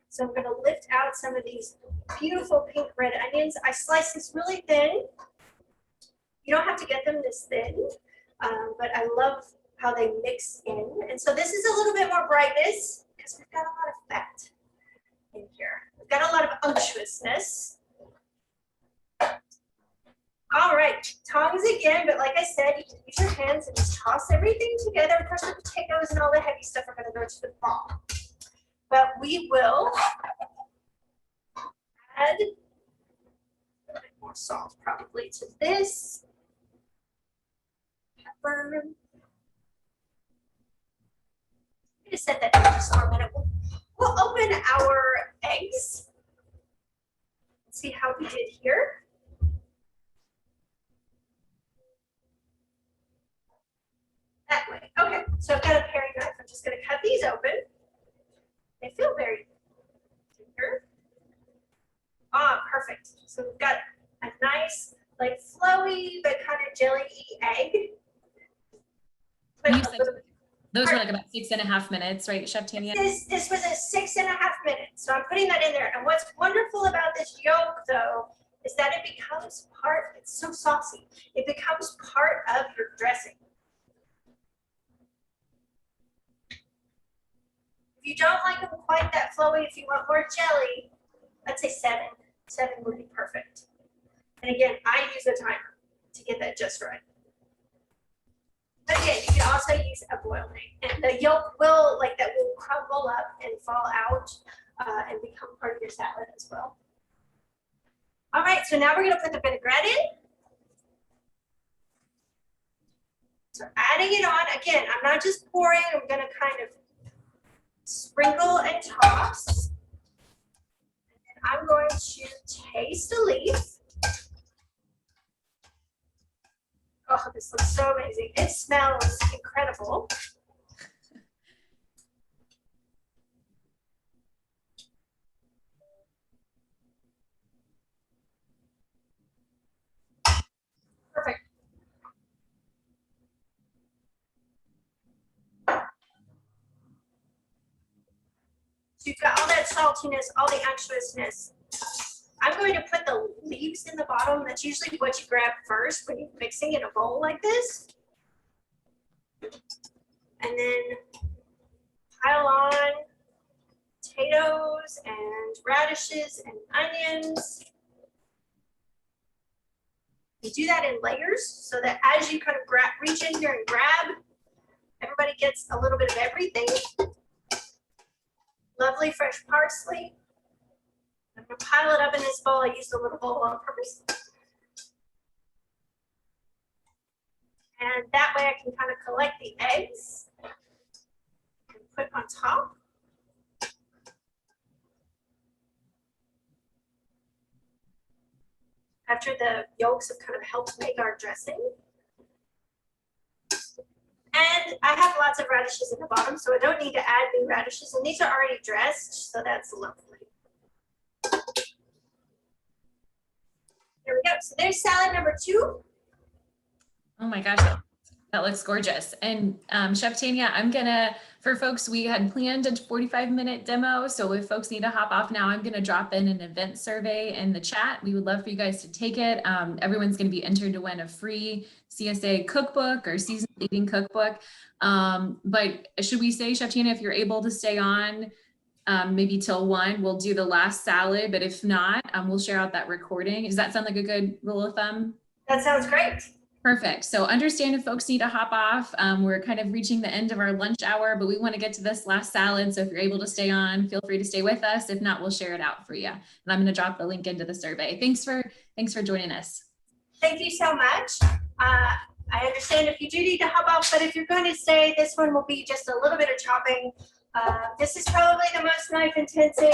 So I'm gonna lift out some of these beautiful pink red onions. I slice this really thin. You don't have to get them this thin, but I love how they mix in. And so this is a little bit more brightness because we've got a lot of fat in here. We've got a lot of unctuousness. All right, tongs again, but like I said, you can use your hands and just toss everything together. Of course, the potatoes and all the heavy stuff are gonna go to the bottom. But we will add a little bit more salt probably to this. Pepper. Just set that down just for a minute. We'll open our eggs. Let's see how we did here. That way. Okay, so I've got a paring knife. I'm just going to cut these open. They feel very tender. Ah, perfect. So we've got a nice, like flowy, but kind of jelly-y egg. Those were like about 6.5 minutes, right, Chef Tanya? This was a 6.5 minutes. So I'm putting that in there. And what's wonderful about this yolk, though, is that it becomes part, it's so saucy. It becomes part of your dressing. If you don't like them quite that flowy, if you want more jelly, I'd say 7. 7 would be perfect. And again, I use a timer to get that just right. But again, you can also use a boiled egg. And the yolk will, like that, will crumble up and fall out and become part of your salad as well. All right, so now we're gonna put the vinaigrette in. So adding it on, again, I'm not just pouring, I'm gonna kind of sprinkle and toss. And I'm going to taste a leaf. Oh, this looks so amazing. It smells incredible. Perfect. So you've got all that saltiness, all the unctuousness. I'm going to put the leaves in the bottom. That's usually what you grab first when you're mixing in a bowl like this. And then pile on potatoes and radishes and onions. You do that in layers so that as you kind of reach in here and grab, everybody gets a little bit of everything. Lovely fresh parsley. I'm gonna pile it up in this bowl. I used a little bowl on purpose. And that way I can kind of collect the eggs and put on top. After the yolks have kind of helped make our dressing. And I have lots of radishes at the bottom, so I don't need to add new radishes. And these are already dressed, so that's lovely. There we go. So there's salad number 2. Oh my gosh, that looks gorgeous. And Chef Tanya, I'm gonna, for folks, we had planned a 45-minute demo. So if folks need to hop off now, I'm gonna drop in an event survey in the chat. We would love for you guys to take it. Everyone's gonna be entered to win a free CSA cookbook or seasonal eating cookbook. But should we say, Chef Tanya, if you're able to stay on, maybe till 1, we'll do the last salad, but if not, we'll share out that recording. Does that sound like a good rule of thumb? That sounds great. Perfect. So understand if folks need to hop off, we're kind of reaching the end of our lunch hour, but we want to get to this last salad. So if you're able to stay on, feel free to stay with us. If not, we'll share it out for you. And I'm going to drop the link into the survey. Thanks for joining us. Thank you so much. I understand if you do need to hop off, but if you're going to stay, this one will be just a little bit of chopping. This is probably the most knife intensive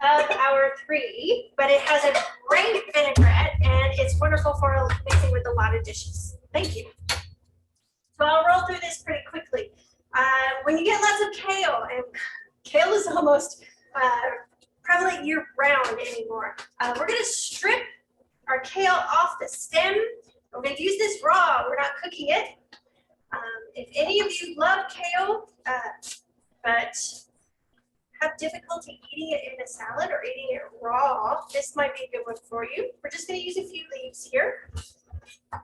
of our 3, but it has a great vinaigrette and it's wonderful for mixing with a lot of dishes. Thank you. So I'll roll through this pretty quickly. When you get lots of kale, and kale is almost prevalent year round anymore, we're going to strip our kale off the stem. We're going to use this raw. We're not cooking it. If any of you love kale, but have difficulty eating it in a salad or eating it raw, this might be a good one for you. We're just going to use a few leaves here. I'm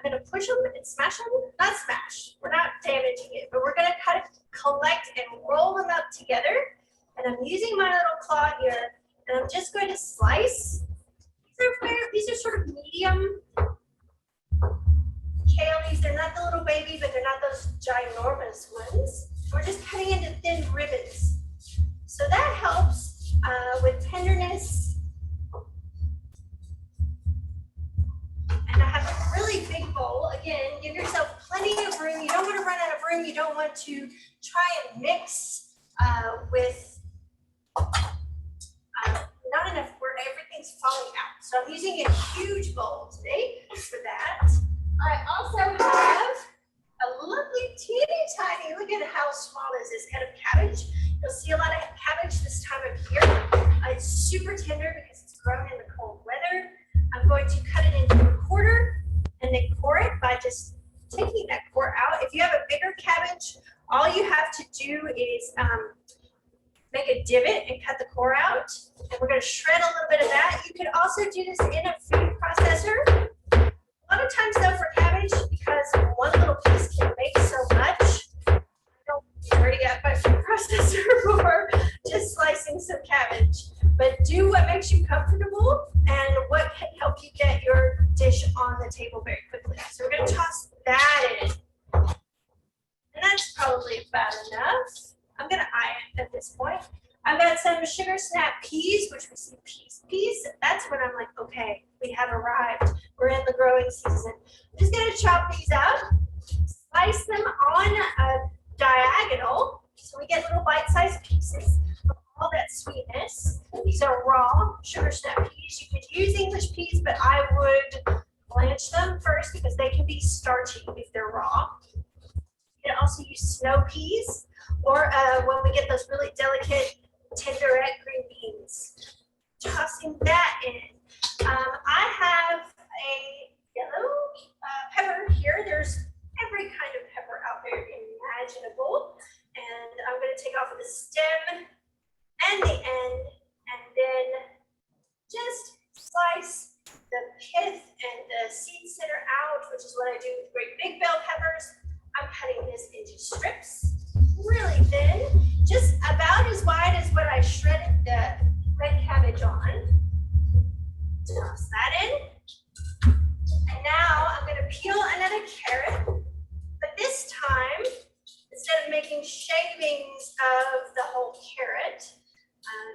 going to push them and smash them. Not smash. We're not damaging it, but we're going to kind of collect and roll them up together. And I'm using my little claw here, and I'm just going to slice. These are sort of medium kale leaves. They're not the little baby, but they're not those ginormous ones. We're just cutting into thin ribbons. So that helps with tenderness. And I have a really big bowl. Again, give yourself plenty of room. You don't want to run out of room. You don't want to try and mix with not enough where everything's falling out. So I'm using a huge bowl today for that. I also have a lovely teeny tiny, look at how small is this head of cabbage. You'll see a lot of cabbage this time of year. It's super tender because it's grown in the cold weather. I'm going to cut it into a quarter and then core it by just taking that core out. If you have a bigger cabbage, all you have to do is make a divot and cut the core out. And we're going to shred a little bit of that. You could also do this in a food processor. A lot of times though for cabbage, because one little piece can make so much, I don't already got my food processor for just slicing some cabbage. But do what makes you comfortable and what can help you get your dish on the table very quickly. So we're going to toss that in. And that's probably about enough. I'm going to eye it at this point. I've got some sugar snap peas, which we see peas. That's when I'm like, okay, we have arrived. We're in the growing season. I'm just going to chop these up, slice them on a diagonal, so we get little bite-sized pieces of all that sweetness. These are raw sugar snap peas. You could use English peas, but I would blanch them first because they can be starchy if they're raw. You can also use snow peas, or when we get those really delicate tenderette green beans. Tossing that in. I have a yellow pepper here. There's every kind of pepper out there imaginable. And I'm going to take off the stem and the end and then just slice the pith and the seed center out, which is what I do with great big bell peppers. I'm cutting this into strips, really thin, just about as wide as what I shredded the red cabbage on. Toss that in. And now I'm going to peel another carrot, but this time, instead of making shavings of the whole carrot,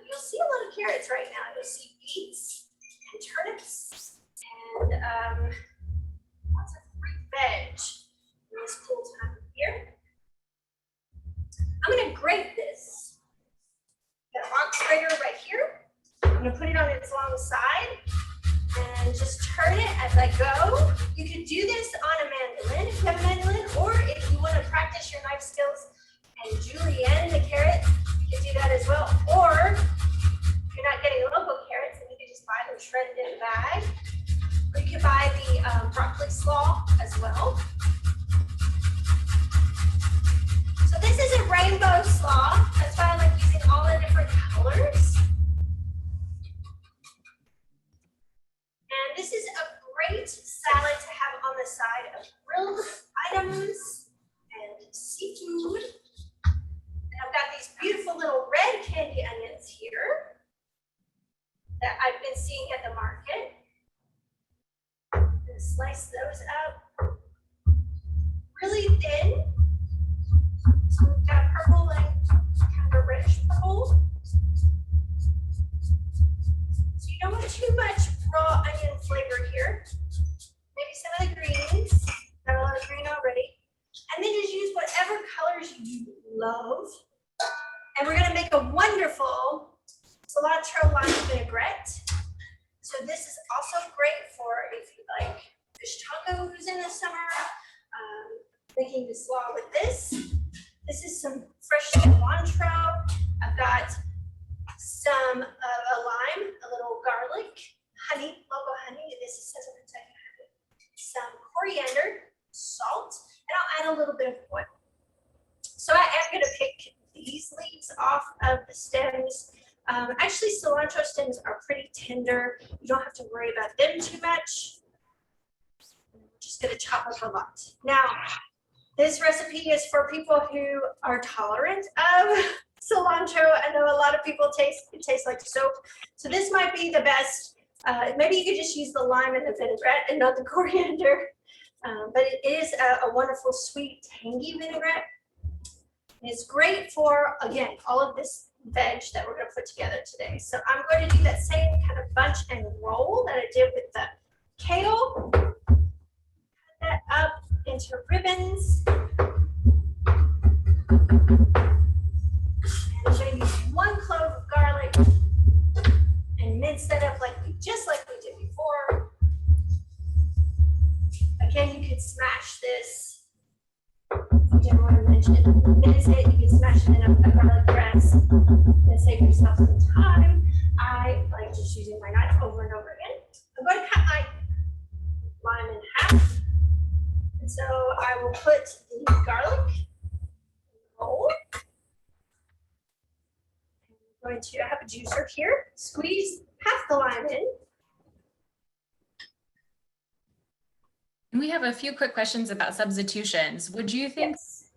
you'll see a lot of carrots right now. You'll see beets and turnips and lots of fruit veg in this cool time of year. grate this. Got a box grater right here. I'm gonna put it on its long side and just turn it as I go. You can do this on a mandolin if you have a mandolin, or if you want to practice your knife skills and julienne the carrot, you can do that as well. Or if you're not getting local carrots, then you can just buy them shredded in a bag. Or you can buy the broccoli slaw as well. So this is a rainbow slaw. That's why I like using all the different colors. And this is a great salad to have on the side of grilled items and seafood. And I've got these beautiful little red candy onions here that I've been seeing at the market. I'm gonna slice those up really thin. So we've got purple and kind of a reddish purple. So you don't want too much raw onion flavor here. Maybe some of the greens. Got a lot of green already. And then just use whatever colors you love. And we're gonna make a wonderful cilantro lime vinaigrette. So this is also great for if you like fish tacos in the summer. Making the slaw with this. This is some fresh cilantro. I've got some of a lime, a little garlic, honey, local honey. This says in Kentucky honey. Some coriander, salt, and I'll add a little bit of oil. So I am going to pick these leaves off of the stems. Actually, cilantro stems are pretty tender. You don't have to worry about them too much. I'm just going to chop up a lot. Now, this recipe is for people who are tolerant of cilantro. I know a lot of people it tastes like soap. So this might be the best. Maybe you could just use the lime and the vinaigrette and not the coriander. But it is a wonderful, sweet, tangy vinaigrette. And it's great for, again, all of this veg that we're going to put together today. So I'm going to do that same kind of bunch and roll that I did with the kale. Cut that up into ribbons. And I'm going to use 1 clove of garlic and mince that up just like we did before. Again, you could smash this. I didn't want to mention it. Mince it, you can smash it in a garlic press and save yourself some time. I like just using my knife over and over again. I'm going to cut my lime in half. And so I will put the garlic in the bowl. I'm going to have a juicer here. Squeeze half the lime in. We have a few quick questions about substitutions. Would you think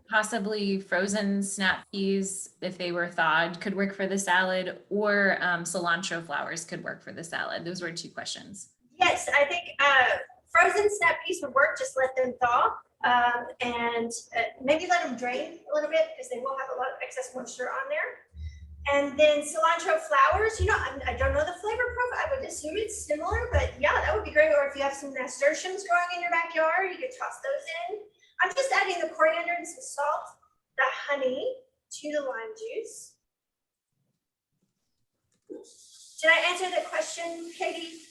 possibly frozen snap peas, if they were thawed, could work for the salad, or cilantro flowers could work for the salad? Those were 2 questions. Yes, I think frozen snap peas would work. Just let them thaw and maybe let them drain a little bit because they will have a lot of excess moisture on there. And then cilantro flowers, I don't know the flavor profile. I would assume it's similar, but yeah, that would be great. Or if you have some nasturtiums growing in your backyard, you could toss those in. I'm just adding the coriander and some salt, the honey to the lime juice. Did I answer the question, Katie?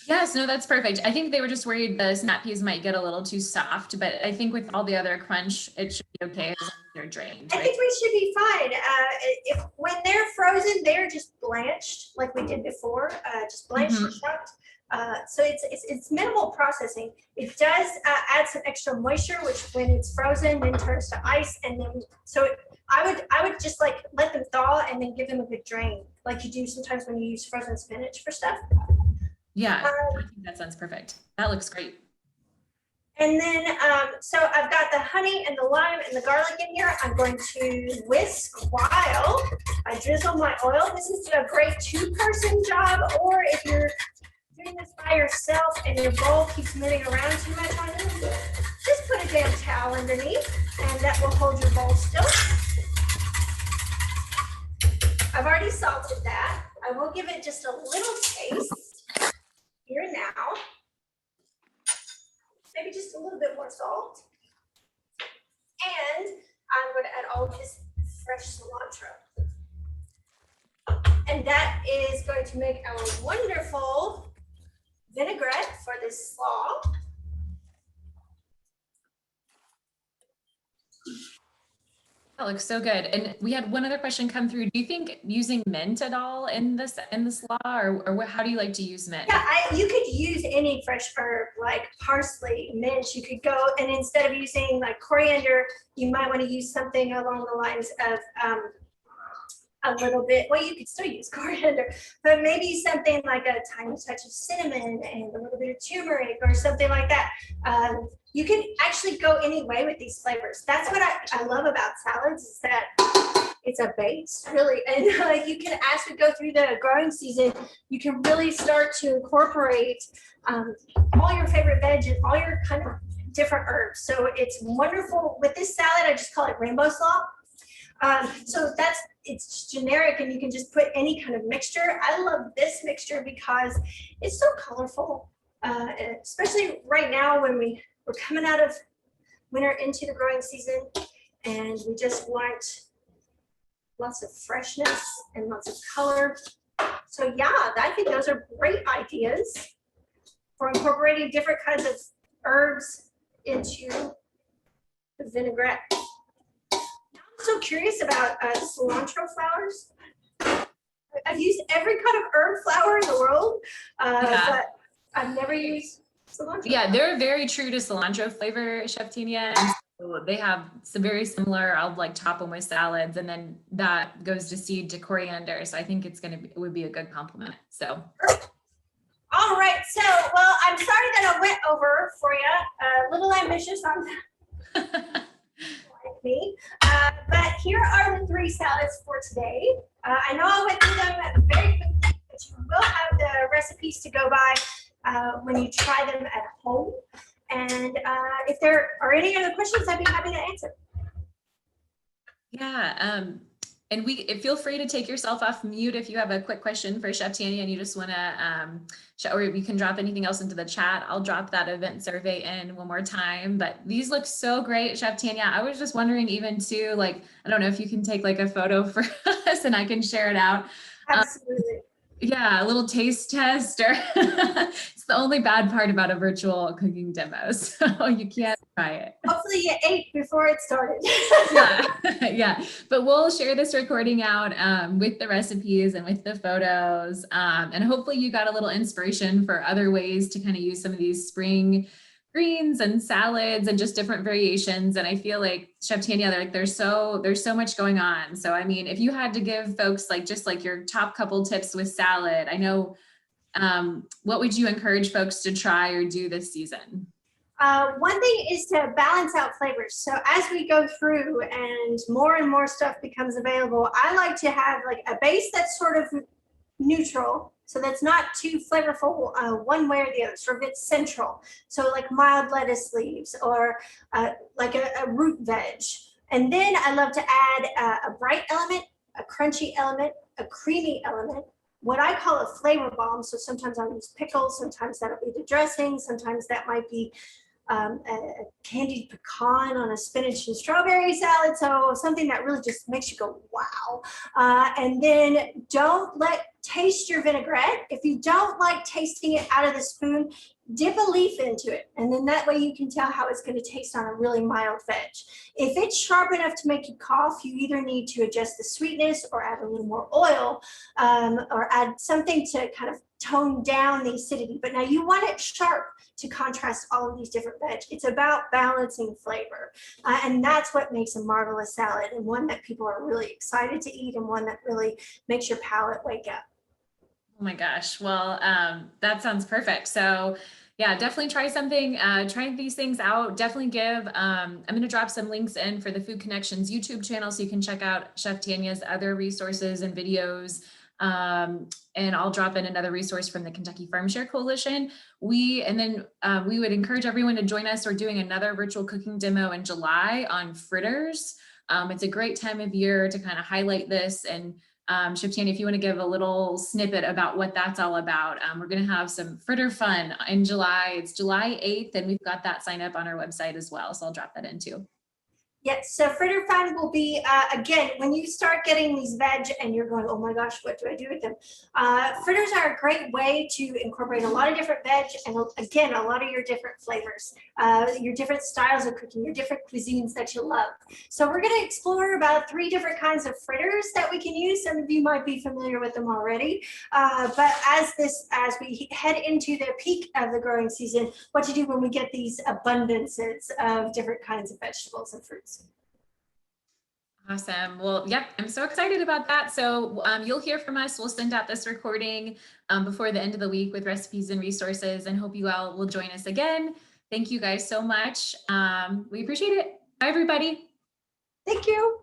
Yes, no, that's perfect. I think they were just worried the snap peas might get a little too soft, but I think with all the other crunch, it should be okay as long as they're drained. I think we should be fine. When they're frozen, they're just blanched like we did before, just blanched and chopped. So it's minimal processing. It does add some extra moisture, which when it's frozen then turns to ice, and then I would just let them thaw and then give them a good drain, like you do sometimes when you use frozen spinach for stuff. Yeah, I think that sounds perfect. That looks great. And then, so I've got the honey and the lime and the garlic in here. I'm going to whisk while I drizzle my oil. This is a great 2-person job, or if you're doing this by yourself and your bowl keeps moving around too much on you, just put a damn towel underneath and that will hold your bowl still. I've already salted that. I will give it just a little taste here now. Maybe just a little bit more salt. And I'm going to add all of this fresh cilantro. And that is going to make our wonderful vinaigrette for this slaw. That looks so good. And we had one other question come through. Do you think using mint at all in this slaw, or how do you like to use mint? Yeah, you could use any fresh herb like parsley, mint. You could go, and instead of using like coriander, you might want to use something along the lines of a little bit. Well, you could still use coriander, but maybe something like a tiny touch of cinnamon and a little bit of turmeric or something like that. You can actually go any way with these flavors. That's what I love about salads, is that it's a base, really. And you can, as we go through the growing season, you can really start to incorporate all your favorite veg and all your kind of different herbs. So it's wonderful. With this salad, I just call it rainbow slaw. So it's generic, and you can just put any kind of mixture. I love this mixture because it's so colorful, especially right now when we're coming out of winter into the growing season, and we just want lots of freshness and lots of color. So yeah, I think those are great ideas for incorporating different kinds of herbs into the vinaigrette. I'm so curious about cilantro flowers. I've used every kind of herb flower in the world, but I've never used cilantro. Yeah, they're very true to cilantro flavor, Chef Tania. And so they have some very similar. I'll like top them with salads, and then that goes to seed to coriander. So I think it would be a good complement. So. All right. So, well, I'm sorry that I went over for you. A little ambitious on me, but here are the 3 salads for today. I know I went through them very quickly, but you will have the recipes to go by when you try them at home. And if there are any other questions, I'd be happy to answer. Yeah, and feel free to take yourself off mute if you have a quick question for Chef Tania and you just want to, or you can drop anything else into the chat. I'll drop that event survey in one more time. But these look so great, Chef Tania. I was just wondering, even too, like, I don't know if you can take like a photo for us and I can share it out. Absolutely. Yeah, a little taste test, or it's the only bad part about a virtual cooking demo, so you can't try it. Hopefully you ate before it started. Yeah, but we'll share this recording out with the recipes and with the photos, and hopefully you got a little inspiration for other ways to kind of use some of these spring greens and salads and just different variations. And I feel like, Chef Tania, there's so much going on. So I mean, if you had to give folks just your top couple tips with salad, I know, what would you encourage folks to try or do this season? One thing is to balance out flavors. So as we go through and more stuff becomes available, I like to have like a base that's sort of neutral. So that's not too flavorful one way or the other, sort of it's central. So like mild lettuce leaves, or like a root veg. And then I love to add a bright element, a crunchy element, a creamy element, what I call a flavor bomb. So sometimes I'll use pickles, sometimes that'll be the dressing, sometimes that might be a candied pecan on a spinach and strawberry salad. So something that really just makes you go, wow. And then taste your vinaigrette. If you don't like tasting it out of the spoon, dip a leaf into it. And then that way you can tell how it's going to taste on a really mild veg. If it's sharp enough to make you cough, you either need to adjust the sweetness or add a little more oil, or add something to kind of tone down the acidity. But now you want it sharp to contrast all of these different veg. It's about balancing flavor. And that's what makes a marvelous salad, and one that people are really excited to eat, and one that really makes your palate wake up. Oh my gosh. Well, that sounds perfect. So yeah, definitely try something, try these things out. Definitely I'm going to drop some links in for the Food Connections YouTube channel, so you can check out Chef Tania's other resources and videos. And I'll drop in another resource from the Kentucky Farm Share Coalition. We would encourage everyone to join us. We're doing another virtual cooking demo in July on fritters. It's a great time of year to kind of highlight this. And Chef Tania, if you want to give a little snippet about what that's all about, we're going to have some fritter fun in July. It's July 8th, and we've got that sign up on our website as well. So I'll drop that in too. Yes, so fritter fun will be, again, when you start getting these veg and you're going, oh my gosh, what do I do with them? Fritters are a great way to incorporate a lot of different veg and again, a lot of your different flavors, your different styles of cooking, your different cuisines that you love. So we're gonna explore about 3 different kinds of fritters that we can use. Some of you might be familiar with them already. But as we head into the peak of the growing season, what to do when we get these abundances of different kinds of vegetables and fruits. Awesome. Well, yep, I'm so excited about that. So you'll hear from us. We'll send out this recording before the end of the week with recipes and resources, and hope you all will join us again. Thank you guys so much. We appreciate it. Bye, everybody. Thank you.